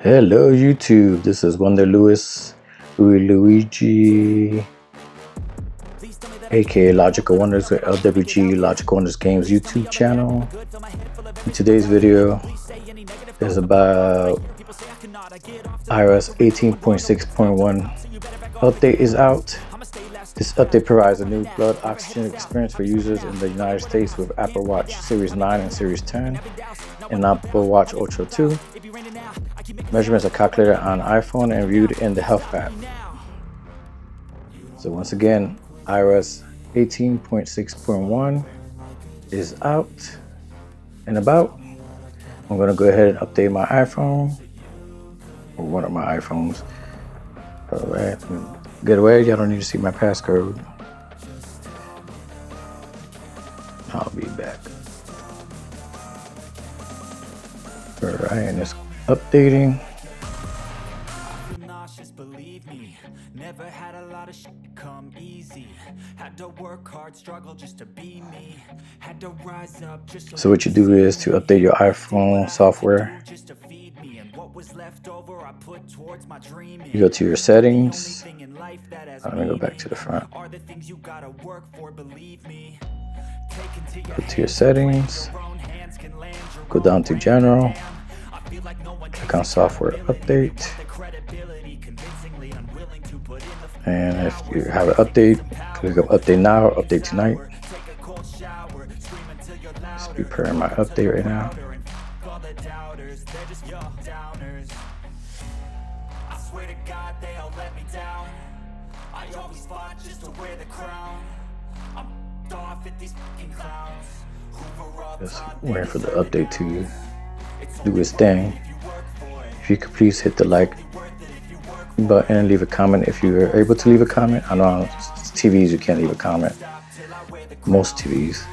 Hello YouTube, this is Louis Luigi, aka LogicalWonderz with LWG LogicalWonderz Games YouTube channel. In today's video is about iOS 18.6.1 update is out. This update provides a new blood oxygen experience for users in the United States with Apple Watch Series 9 and Series 10 and Apple Watch Ultra 2. Measurements are calculated on iPhone and viewed in the Health app. So once again, iOS 18.6.1 is out and about. I'm going to go ahead and update my iPhone, or one of my iPhones. Alright, get away, y'all don't need to see my passcode. I'll be back. Alright, and it's updating. Believe me, never had a lot of shit come easy. Had to work hard, struggle just to be me. Had to rise up just so what you do is to update your iPhone software. You go to your settings. I'm gonna go back to the front. Go to your settings. Go down to general. Click on software update. And if you have an update, click on update now or update tonight. Just preparing my update right now. Just waiting for the update to do its thing. If you could please hit the like button and leave a comment if you're able to leave a comment. I know on TVs you can't leave a comment, most TVs.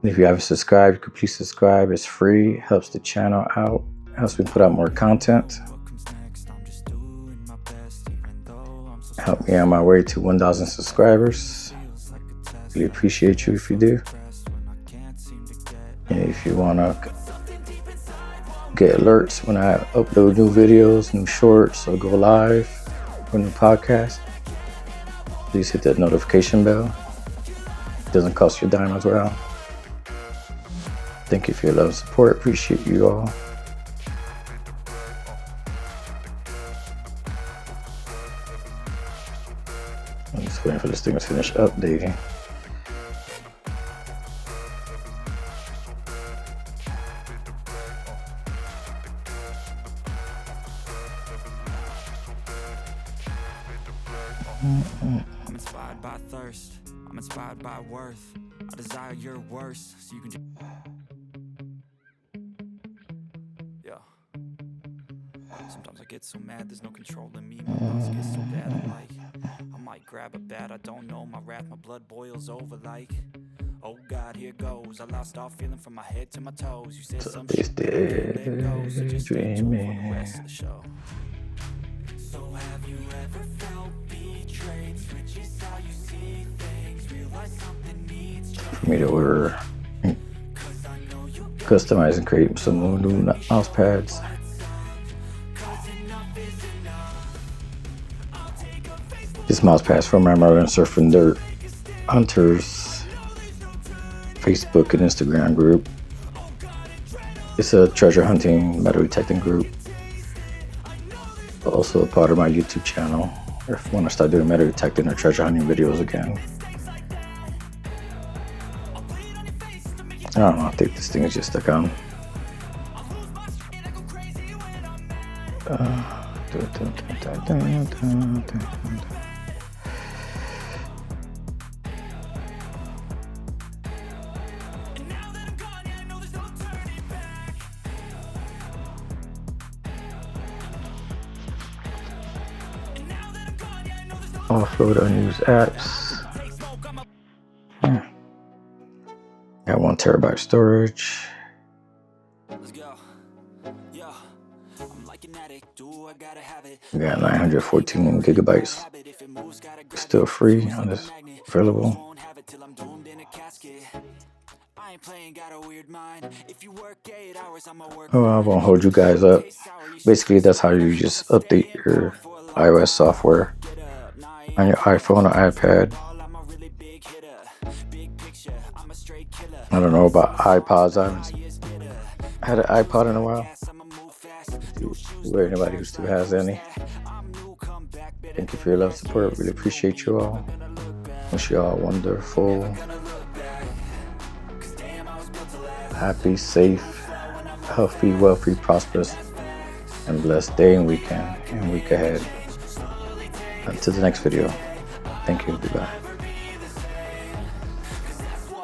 And if you haven't subscribed, you could please subscribe. It's free, helps the channel out, helps me put out more content, help me on my way to 1,000 subscribers. Really appreciate you if you do. And if you want to get alerts when I upload new videos, new shorts, or go live or new podcast, please hit that notification bell. It doesn't cost you a dime as well. Thank you for your love and support. Appreciate you all. I'm just waiting for this thing to finish updating. I'm inspired by thirst, I'm inspired by worth. I desire your worst, so you can just... Yeah. Sometimes I get so mad, there's no control in me. My thoughts get so bad, I'm like, I might grab a bat, I don't know. My wrath, my blood boils over like, oh God, here goes. I lost all feeling from my head to my toes. You said some shit, let go. So just enjoy the rest of the show. So have you ever felt betrayed? Switches how you see things. Realize something needs For me to order, customize and create some new mouse pads. This mouse pad from my Martin Surfing Dirt Hunters Facebook and Instagram group. It's a treasure hunting, metal detecting group. Also a part of my YouTube channel. If you want to start doing metal detecting or treasure hunting videos again. I don't know, I think this thing is just stuck on. Offload unused apps. Got 1 terabyte storage. Got 914 gigabytes. Still free on this available. I ain't playing, got a weird mind. If you work 8 hours, I'ma work. Oh, I won't hold you guys up. Basically, that's how you just update your iOS software on your iPhone or iPad. I don't know about iPods. I haven't had an iPod in a while. Where anybody who still has any. Thank you for your love, support. Really appreciate you all. Wish you all wonderful, happy, safe, healthy, wealthy, prosperous, and blessed day and weekend and week ahead. Until the next video. Thank you. Goodbye.